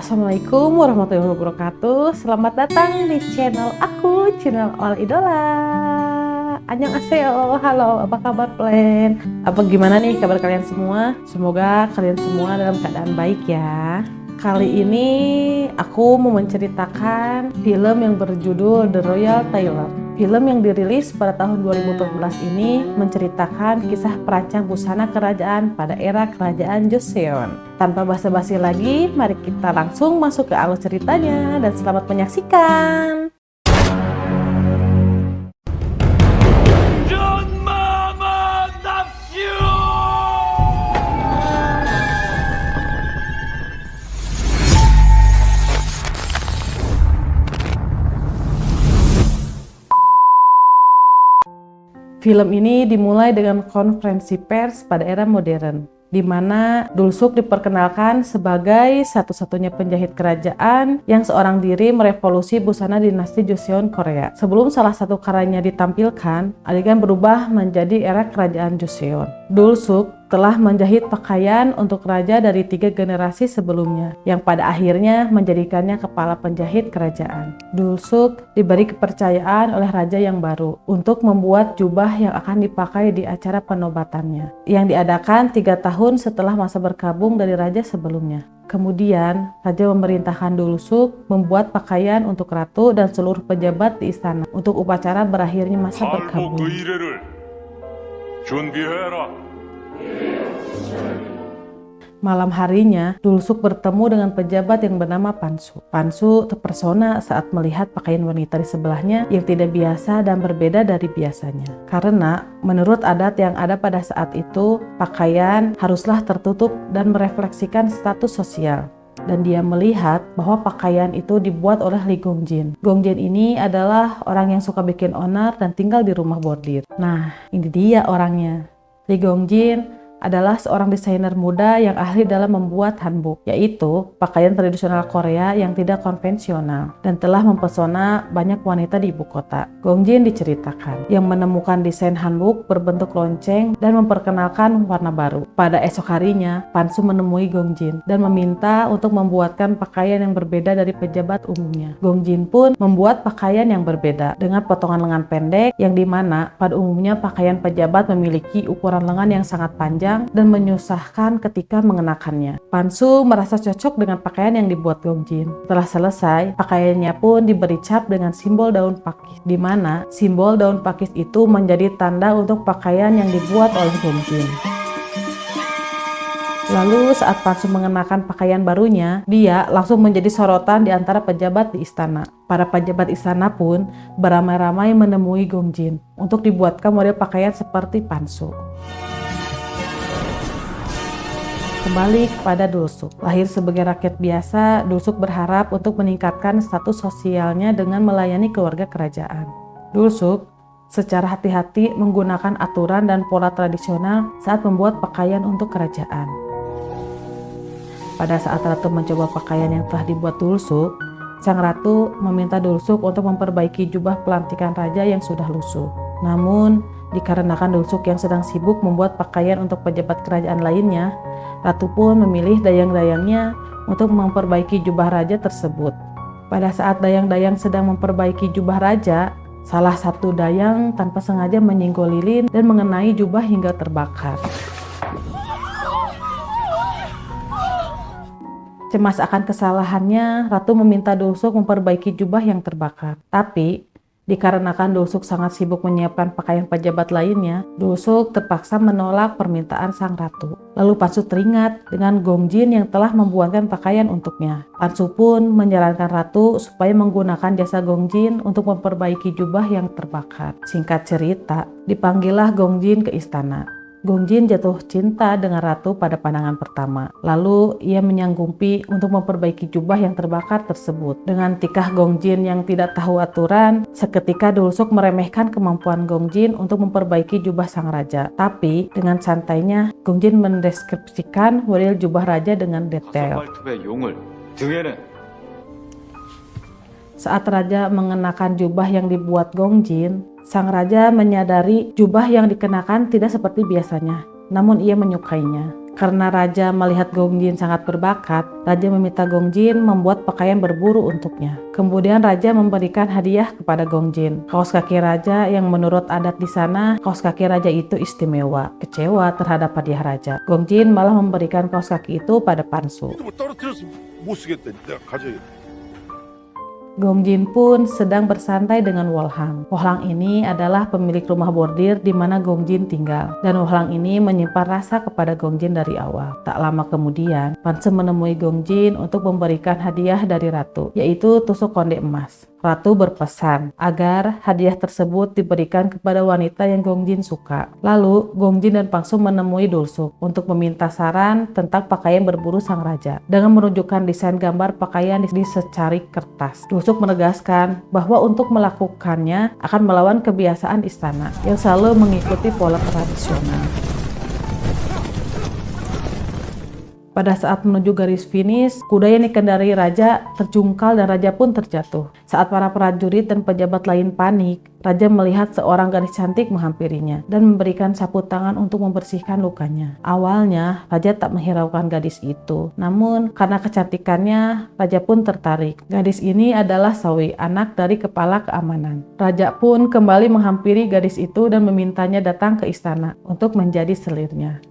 Assalamualaikum warahmatullahi wabarakatuh. Selamat datang di channel aku, channel All Idola. Annyeonghaseyo, halo, apa kabar plan? Apa gimana nih kabar kalian semua? Semoga kalian semua dalam keadaan baik ya. Kali ini aku mau menceritakan film yang berjudul The Royal Tailor. Film yang dirilis pada tahun 2014 ini menceritakan kisah perancang busana kerajaan pada era kerajaan Joseon. Tanpa basa-basi lagi, mari kita langsung masuk ke alur ceritanya dan selamat menyaksikan. Film ini dimulai dengan konferensi pers pada era modern, di mana Dulsuk diperkenalkan sebagai satu-satunya penjahit kerajaan yang seorang diri merevolusi busana dinasti Joseon Korea. Sebelum salah satu karyanya ditampilkan, adegan berubah menjadi era kerajaan Joseon. Dulsuk telah menjahit pakaian untuk raja dari 3 generasi sebelumnya, yang pada akhirnya menjadikannya kepala penjahit kerajaan. Dulsuk diberi kepercayaan oleh raja yang baru untuk membuat jubah yang akan dipakai di acara penobatannya, yang diadakan 3 tahun setelah masa berkabung dari raja sebelumnya. Kemudian, raja memerintahkan Dulsuk membuat pakaian untuk ratu dan seluruh pejabat di istana untuk upacara berakhirnya masa berkabung. Malam harinya, Dulsuk bertemu dengan pejabat yang bernama Pansu. Pansu terpesona saat melihat pakaian wanita di sebelahnya yang tidak biasa dan berbeda dari biasanya. Karena menurut adat yang ada pada saat itu, pakaian haruslah tertutup dan merefleksikan status sosial. Dan dia melihat bahwa pakaian itu dibuat oleh Lee Gongjin. Gongjin ini adalah orang yang suka bikin onar dan tinggal di rumah bordir. Nah, ini dia orangnya. Lee Gongjin adalah seorang desainer muda yang ahli dalam membuat hanbok, yaitu pakaian tradisional Korea yang tidak konvensional, dan telah mempesona banyak wanita di ibu kota. Gongjin diceritakan yang menemukan desain hanbok berbentuk lonceng dan memperkenalkan warna baru. Pada esok harinya, Pansu menemui Gongjin dan meminta untuk membuatkan pakaian yang berbeda dari pejabat umumnya. Gongjin pun membuat pakaian yang berbeda dengan potongan lengan pendek, yang dimana pada umumnya pakaian pejabat memiliki ukuran lengan yang sangat panjang dan menyusahkan ketika mengenakannya. Pansu merasa cocok dengan pakaian yang dibuat Gongjin. Setelah selesai, pakaiannya pun diberi cap dengan simbol daun pakis, di mana simbol daun pakis itu menjadi tanda untuk pakaian yang dibuat oleh Gongjin. Lalu saat Pansu mengenakan pakaian barunya, dia langsung menjadi sorotan di antara pejabat di istana. Para pejabat istana pun beramai-ramai menemui Gongjin untuk dibuatkan model pakaian seperti Pansu. Kembali kepada Dulsuk. Lahir sebagai rakyat biasa, Dulsuk berharap untuk meningkatkan status sosialnya dengan melayani keluarga kerajaan. Dulsuk secara hati-hati menggunakan aturan dan pola tradisional saat membuat pakaian untuk kerajaan. Pada saat ratu mencoba pakaian yang telah dibuat Dulsuk, sang ratu meminta Dulsuk untuk memperbaiki jubah pelantikan raja yang sudah lusuh. Namun, dikarenakan Dulsuk yang sedang sibuk membuat pakaian untuk pejabat kerajaan lainnya, ratu pun memilih dayang-dayangnya untuk memperbaiki jubah raja tersebut. Pada saat dayang-dayang sedang memperbaiki jubah raja, salah satu dayang tanpa sengaja menyinggol lilin dan mengenai jubah hingga terbakar. Cemas akan kesalahannya, ratu meminta Dulsuk memperbaiki jubah yang terbakar. Tapi, dikarenakan Dulsuk sangat sibuk menyiapkan pakaian pejabat lainnya, Dulsuk terpaksa menolak permintaan sang ratu. Lalu Pansu teringat dengan Gongjin yang telah membuatkan pakaian untuknya. Pansu pun menyarankan ratu supaya menggunakan jasa Gongjin untuk memperbaiki jubah yang terbakar. Singkat cerita, dipanggillah Gongjin ke istana. Gongjin jatuh cinta dengan ratu pada pandangan pertama. Lalu ia menyanggupi untuk memperbaiki jubah yang terbakar tersebut. Dengan tikah Gongjin yang tidak tahu aturan, seketika Dulsuk meremehkan kemampuan Gongjin untuk memperbaiki jubah sang raja. Tapi dengan santainya, Gongjin mendeskripsikan model jubah raja dengan detail. Saat raja mengenakan jubah yang dibuat Gongjin, sang raja menyadari jubah yang dikenakan tidak seperti biasanya, namun ia menyukainya. Karena raja melihat Gongjin sangat berbakat, raja meminta Gongjin membuat pakaian berburu untuknya. Kemudian raja memberikan hadiah kepada Gongjin, kaos kaki raja yang menurut adat di sana, kaos kaki raja itu istimewa. Kecewa terhadap hadiah raja, Gongjin malah memberikan kaos kaki itu pada Pansu. Gongjin pun sedang bersantai dengan Wolhang. Wolhang ini adalah pemilik rumah bordir di mana Gongjin tinggal. Dan Wolhang ini menyimpan rasa kepada Gongjin dari awal. Tak lama kemudian, Pansu menemui Gongjin untuk memberikan hadiah dari ratu, yaitu tusuk konde emas. Ratu berpesan agar hadiah tersebut diberikan kepada wanita yang Gongjin suka. Lalu, Gongjin dan Pansu menemui Dulsuk untuk meminta saran tentang pakaian berburu sang raja. Dengan menunjukkan desain gambar pakaian di secari kertas, Dulsuk menegaskan bahwa untuk melakukannya akan melawan kebiasaan istana yang selalu mengikuti pola tradisional. Pada saat menuju garis finish, kuda yang dikendarai raja terjungkal dan raja pun terjatuh. Saat para prajurit dan pejabat lain panik, raja melihat seorang gadis cantik menghampirinya dan memberikan sapu tangan untuk membersihkan lukanya. Awalnya, raja tak menghiraukan gadis itu. Namun, karena kecantikannya, raja pun tertarik. Gadis ini adalah Sawi, anak dari kepala keamanan. Raja pun kembali menghampiri gadis itu dan memintanya datang ke istana untuk menjadi selirnya.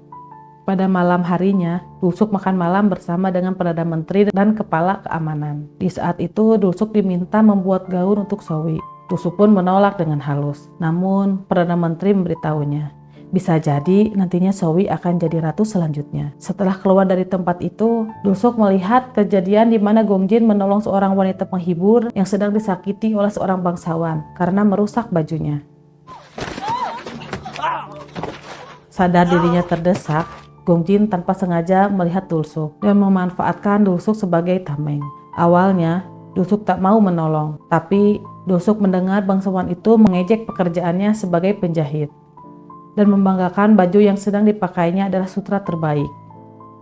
Pada malam harinya, Dulsuk makan malam bersama dengan Perdana Menteri dan Kepala Keamanan. Di saat itu, Dulsuk diminta membuat gaun untuk Sawi. Dulsuk pun menolak dengan halus. Namun, Perdana Menteri memberitahunya, bisa jadi nantinya Sawi akan jadi ratu selanjutnya. Setelah keluar dari tempat itu, Dulsuk melihat kejadian di mana Gongjin menolong seorang wanita penghibur yang sedang disakiti oleh seorang bangsawan karena merusak bajunya. Sadar dirinya terdesak, Gongjin tanpa sengaja melihat Dulsuk dan memanfaatkan Dulsuk sebagai tameng. Awalnya, Dulsuk tak mau menolong, tapi Dulsuk mendengar bangsawan itu mengejek pekerjaannya sebagai penjahit dan membanggakan baju yang sedang dipakainya adalah sutra terbaik.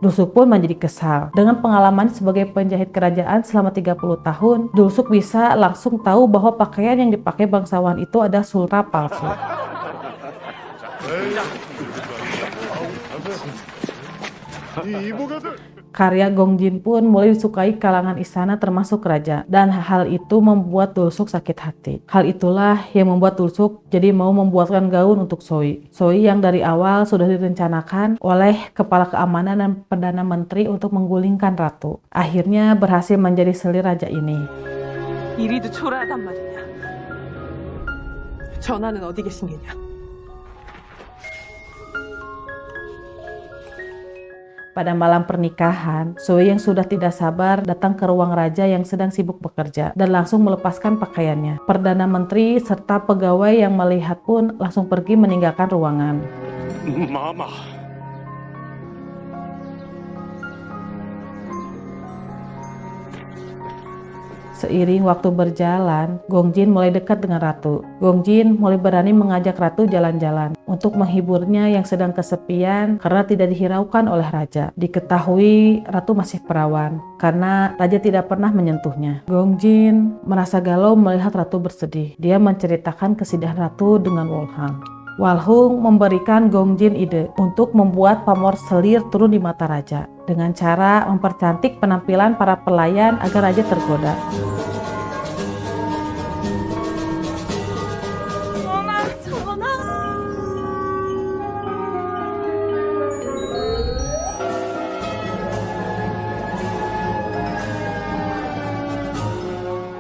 Dulsuk pun menjadi kesal. Dengan pengalaman sebagai penjahit kerajaan selama 30 tahun, Dulsuk bisa langsung tahu bahwa pakaian yang dipakai bangsawan itu adalah sutra palsu. Karya Gongjin pun mulai disukai kalangan istana termasuk raja, dan hal itu membuat Dulsuk sakit hati. Hal itulah yang membuat Dulsuk jadi mau membuatkan gaun untuk Sawi. Sawi yang dari awal sudah direncanakan oleh Kepala Keamanan dan Perdana Menteri untuk menggulingkan ratu. Akhirnya berhasil menjadi selir raja ini. 이리도 초라하단 말이냐. 전하는 어디 계신 게냐. Pada malam pernikahan, Sawi yang sudah tidak sabar datang ke ruang raja yang sedang sibuk bekerja dan langsung melepaskan pakaiannya. Perdana Menteri serta pegawai yang melihat pun langsung pergi meninggalkan ruangan. Mama. Seiring waktu berjalan, Gongjin mulai dekat dengan ratu. Gongjin mulai berani mengajak ratu jalan-jalan untuk menghiburnya yang sedang kesepian karena tidak dihiraukan oleh raja. Diketahui ratu masih perawan karena raja tidak pernah menyentuhnya. Gongjin merasa galau melihat ratu bersedih. Dia menceritakan kesedihan ratu dengan Wolhang. Wolhang memberikan Gongjin ide untuk membuat pamor selir turun di mata raja dengan cara mempercantik penampilan para pelayan agar raja tergoda.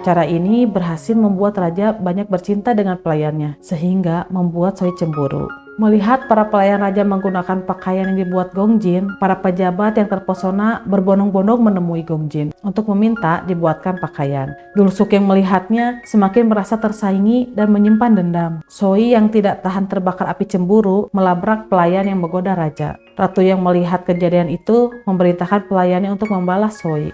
Cara ini berhasil membuat raja banyak bercinta dengan pelayannya, sehingga membuat Sawi cemburu. Melihat para pelayan raja menggunakan pakaian yang dibuat Gongjin, para pejabat yang terpesona berbondong-bondong menemui Gongjin untuk meminta dibuatkan pakaian. Dulsuk yang melihatnya semakin merasa tersaingi dan menyimpan dendam. Sawi yang tidak tahan terbakar api cemburu melabrak pelayan yang menggoda raja. Ratu yang melihat kejadian itu memerintahkan pelayannya untuk membalas Sawi.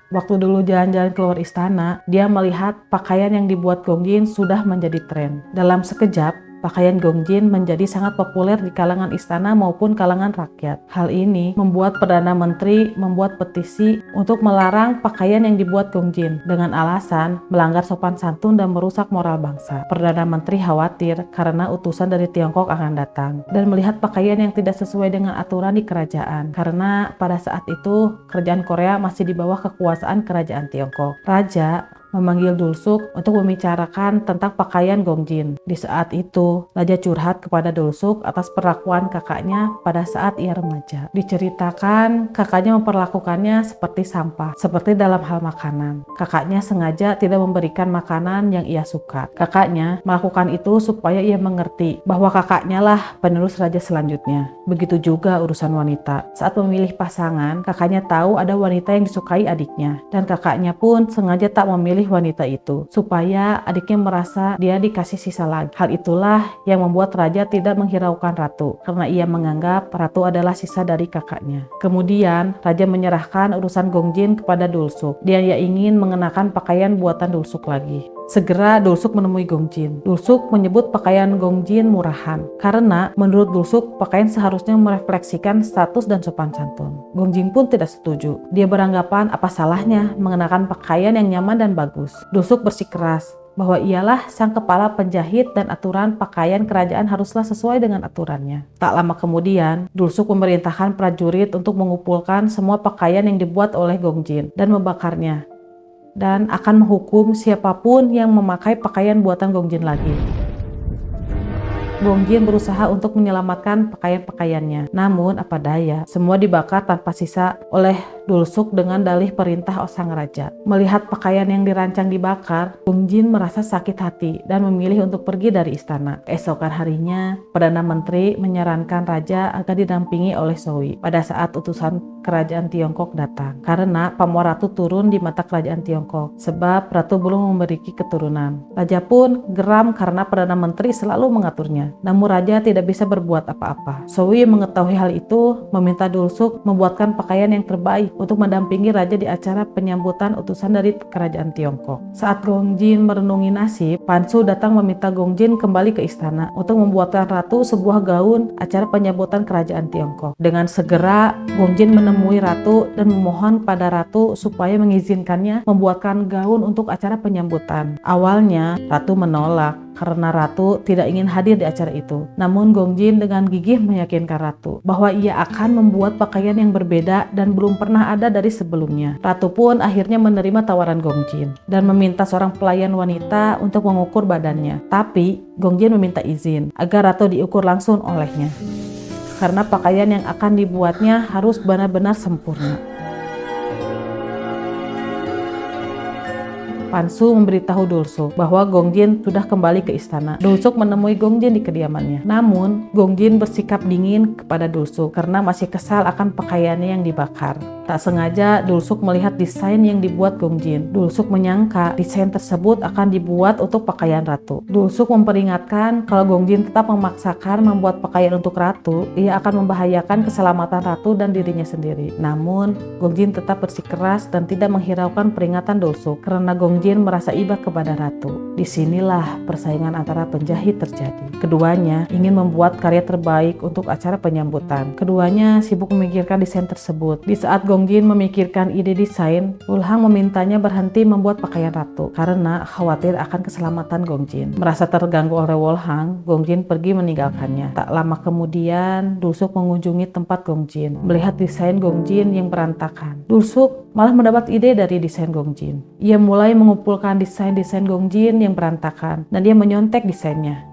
Waktu dulu jalan-jalan keluar istana, dia melihat pakaian yang dibuat Gongjin sudah menjadi tren. Dalam sekejap, pakaian Gongjin menjadi sangat populer di kalangan istana maupun kalangan rakyat. Hal ini membuat Perdana Menteri membuat petisi untuk melarang pakaian yang dibuat Gongjin dengan alasan melanggar sopan santun dan merusak moral bangsa. Perdana Menteri khawatir karena utusan dari Tiongkok akan datang dan melihat pakaian yang tidak sesuai dengan aturan di kerajaan, karena pada saat itu kerajaan Korea masih di bawah kekuasaan kerajaan Tiongkok. Raja memanggil Dulsuk untuk membicarakan tentang pakaian Gongjin. Di saat itu, Raja curhat kepada Dulsuk atas perlakuan kakaknya pada saat ia remaja. Diceritakan kakaknya memperlakukannya seperti sampah, seperti dalam hal makanan. Kakaknya sengaja tidak memberikan makanan yang ia suka. Kakaknya melakukan itu supaya ia mengerti bahwa kakaknya lah penerus raja selanjutnya. Begitu juga urusan wanita. Saat memilih pasangan, kakaknya tahu ada wanita yang disukai adiknya, dan kakaknya pun sengaja tak memilih wanita itu supaya adiknya merasa dia dikasih sisa lagi. Hal itulah yang membuat raja tidak menghiraukan ratu karena ia menganggap ratu adalah sisa dari kakaknya. Kemudian raja menyerahkan urusan Gongjin kepada Dulsuk. Dia ingin mengenakan pakaian buatan Dulsuk lagi. Segera Dulsuk menemui Gongjin. Dulsuk menyebut pakaian Gongjin murahan karena menurut Dulsuk pakaian seharusnya merefleksikan status dan sopan santun. Gongjin pun tidak setuju. Dia beranggapan apa salahnya mengenakan pakaian yang nyaman dan bagus. Dulsuk bersikeras bahwa ialah sang kepala penjahit dan aturan pakaian kerajaan haruslah sesuai dengan aturannya. Tak lama kemudian, Dulsuk memerintahkan prajurit untuk mengumpulkan semua pakaian yang dibuat oleh Gongjin dan membakarnya, dan akan menghukum siapapun yang memakai pakaian buatan Gongjin lagi. Gongjin berusaha untuk menyelamatkan pakaian-pakaiannya. Namun apa daya, semua dibakar tanpa sisa oleh Dulsuk dengan dalih perintah sang raja. Melihat pakaian yang dirancang dibakar, Gongjin merasa sakit hati dan memilih untuk pergi dari istana. Keesokan harinya, Perdana Menteri menyarankan raja agar didampingi oleh Sowi pada saat utusan kerajaan Tiongkok datang, karena pamor ratu turun di mata kerajaan Tiongkok sebab ratu belum memiliki keturunan. Raja pun geram karena Perdana Menteri selalu mengaturnya, namun raja tidak bisa berbuat apa-apa. Sowi mengetahui hal itu meminta Dulsuk membuatkan pakaian yang terbaik untuk mendampingi raja di acara penyambutan utusan dari kerajaan Tiongkok. Saat Gongjin merenungi nasib, Pansu datang meminta Gongjin kembali ke istana untuk membuatkan ratu sebuah gaun acara penyambutan kerajaan Tiongkok. Dengan segera Gongjin menemui ratu dan memohon pada ratu supaya mengizinkannya membuatkan gaun untuk acara penyambutan. Awalnya ratu menolak karena ratu tidak ingin hadir di acara itu. Namun Gongjin dengan gigih meyakinkan ratu bahwa ia akan membuat pakaian yang berbeda dan belum pernah ada dari sebelumnya. Ratu pun akhirnya menerima tawaran Gongjin dan meminta seorang pelayan wanita untuk mengukur badannya. Tapi Gongjin meminta izin agar ratu diukur langsung olehnya, karena pakaian yang akan dibuatnya harus benar-benar sempurna. Pansu memberitahu Dulsuk bahwa Gongjin sudah kembali ke istana. Dulsuk menemui Gongjin di kediamannya. Namun, Gongjin bersikap dingin kepada Dulsuk karena masih kesal akan pakaiannya yang dibakar. Tak sengaja Dulsuk melihat desain yang dibuat Gongjin. Dulsuk menyangka desain tersebut akan dibuat untuk pakaian ratu. Dulsuk memperingatkan kalau Gongjin tetap memaksakan membuat pakaian untuk ratu, ia akan membahayakan keselamatan ratu dan dirinya sendiri. Namun, Gongjin tetap bersikeras dan tidak menghiraukan peringatan Dulsuk karena Gongjin merasa iba kepada ratu. Disinilah persaingan antara penjahit terjadi. Keduanya ingin membuat karya terbaik untuk acara penyambutan. Keduanya sibuk memikirkan desain tersebut. Di saat Gongjin memikirkan ide desain, Wulhang memintanya berhenti membuat pakaian ratu karena khawatir akan keselamatan Gongjin. Merasa terganggu oleh Wulhang, Gongjin pergi meninggalkannya. Tak lama kemudian, Dulsuk mengunjungi tempat Gongjin, melihat desain Gongjin yang berantakan. Dulsuk malah mendapat ide dari desain Gongjin. Ia mulai mengumpulkan desain-desain Gongjin yang berantakan dan dia menyontek desainnya.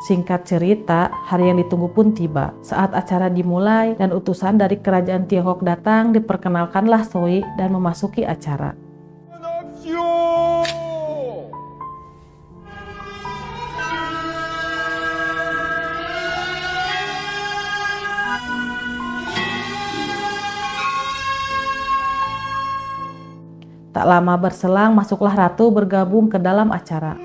Singkat cerita, hari yang ditunggu pun tiba. Saat acara dimulai dan utusan dari kerajaan Tiongkok datang, diperkenalkanlah Sowi dan memasuki acara. Tak lama berselang, masuklah ratu bergabung ke dalam acara.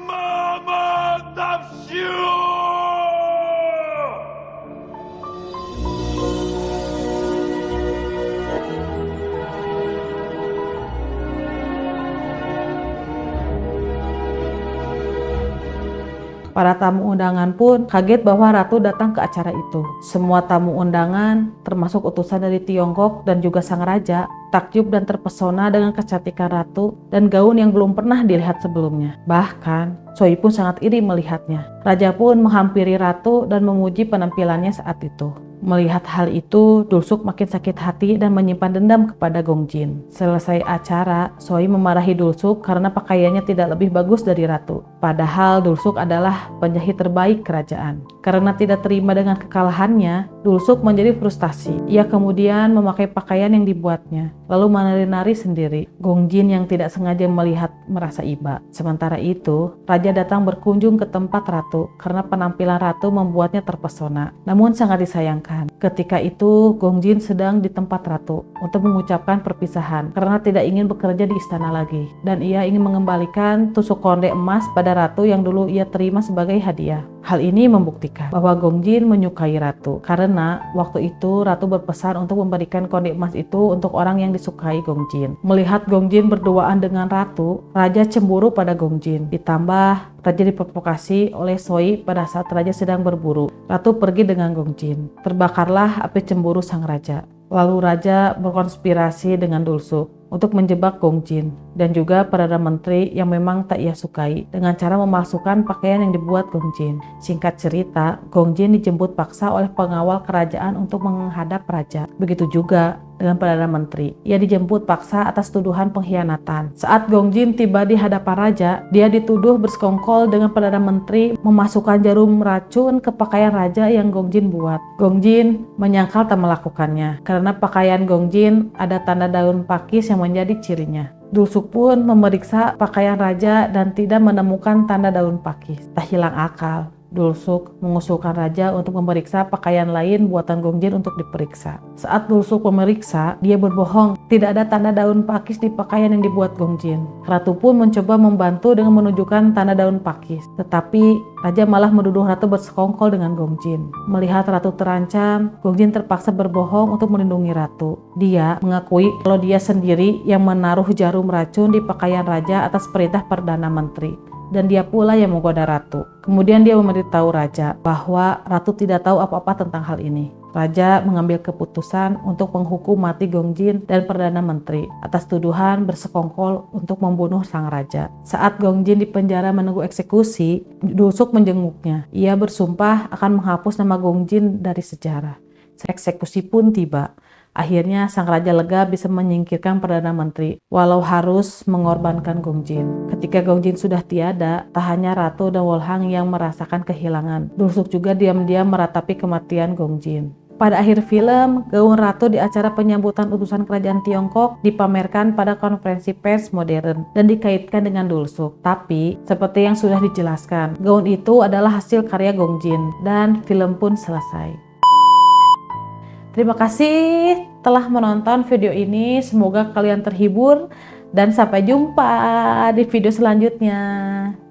Para tamu undangan pun kaget bahwa ratu datang ke acara itu. Semua tamu undangan, termasuk utusan dari Tiongkok dan juga sang raja, takjub dan terpesona dengan kecantikan ratu dan gaun yang belum pernah dilihat sebelumnya. Bahkan, Soi pun sangat iri melihatnya. Raja pun menghampiri ratu dan memuji penampilannya saat itu. Melihat hal itu, Dulsuk makin sakit hati dan menyimpan dendam kepada Gongjin. Selesai acara, Soi memarahi Dulsuk karena pakaiannya tidak lebih bagus dari ratu. Padahal Dulsuk adalah penjahit terbaik kerajaan. Karena tidak terima dengan kekalahannya, Dulsuk menjadi frustasi. Ia kemudian memakai pakaian yang dibuatnya, lalu menari-nari sendiri. Gongjin yang tidak sengaja melihat merasa iba. Sementara itu, raja datang berkunjung ke tempat ratu karena penampilan ratu membuatnya terpesona. Namun sangat disayangkan, ketika itu Gongjin sedang di tempat ratu untuk mengucapkan perpisahan karena tidak ingin bekerja di istana lagi. Dan ia ingin mengembalikan tusuk konde emas pada ratu yang dulu ia terima sebagai hadiah. Hal ini membuktikan bahwa Gongjin menyukai ratu karena waktu itu ratu berpesan untuk memberikan konde emas itu untuk orang yang disukai Gongjin. Melihat Gongjin berduaan dengan ratu, raja cemburu pada Gongjin. Ditambah raja diprovokasi oleh Soi pada saat raja sedang berburu. Ratu pergi dengan Gongjin. Terbakarlah api cemburu sang raja. Lalu raja berkonspirasi dengan Dulsuk untuk menjebak Gongjin dan juga Perdana Menteri yang memang tak ia sukai dengan cara memalsukan pakaian yang dibuat Gongjin. Singkat cerita, Gongjin dijemput paksa oleh pengawal kerajaan untuk menghadap raja. Begitu juga dengan Perdana Menteri. Ia dijemput paksa atas tuduhan pengkhianatan. Saat Gongjin tiba di hadapan raja, dia dituduh bersekongkol dengan Perdana Menteri memasukkan jarum racun ke pakaian raja yang Gongjin buat. Gongjin menyangkal tak melakukannya karena pakaian Gongjin ada tanda daun pakis yang menjadi cirinya. Dulsuk pun memeriksa pakaian raja dan tidak menemukan tanda daun pakis. Tak hilang akal, Dulsuk mengusulkan raja untuk memeriksa pakaian lain buatan Gongjin untuk diperiksa. Saat Dulsuk memeriksa, dia berbohong. Tidak ada tanda daun pakis di pakaian yang dibuat Gongjin. Ratu pun mencoba membantu dengan menunjukkan tanda daun pakis. Tetapi raja malah menuduh ratu bersekongkol dengan Gongjin. Melihat ratu terancam, Gongjin terpaksa berbohong untuk melindungi ratu. Dia mengakui kalau dia sendiri yang menaruh jarum racun di pakaian raja atas perintah Perdana Menteri. Dan dia pula yang menggoda ratu. Kemudian dia memberitahu raja bahwa ratu tidak tahu apa-apa tentang hal ini. Raja mengambil keputusan untuk menghukum mati Gongjin dan Perdana Menteri atas tuduhan bersekongkol untuk membunuh sang raja. Saat Gongjin di penjara menunggu eksekusi, Dulsuk menjenguknya. Ia bersumpah akan menghapus nama Gongjin dari sejarah. Eksekusi pun tiba. Akhirnya sang raja lega bisa menyingkirkan Perdana Menteri walau harus mengorbankan Gongjin. Ketika Gongjin sudah tiada, tak hanya ratu dan Wolhang yang merasakan kehilangan. Dulsuk juga diam-diam meratapi kematian Gongjin. Pada akhir film, gaun ratu di acara penyambutan utusan kerajaan Tiongkok dipamerkan pada konferensi pers modern dan dikaitkan dengan Dulsuk. Tapi, seperti yang sudah dijelaskan, gaun itu adalah hasil karya Gongjin dan film pun selesai. Terima kasih telah menonton video ini. Semoga kalian terhibur dan sampai jumpa di video selanjutnya.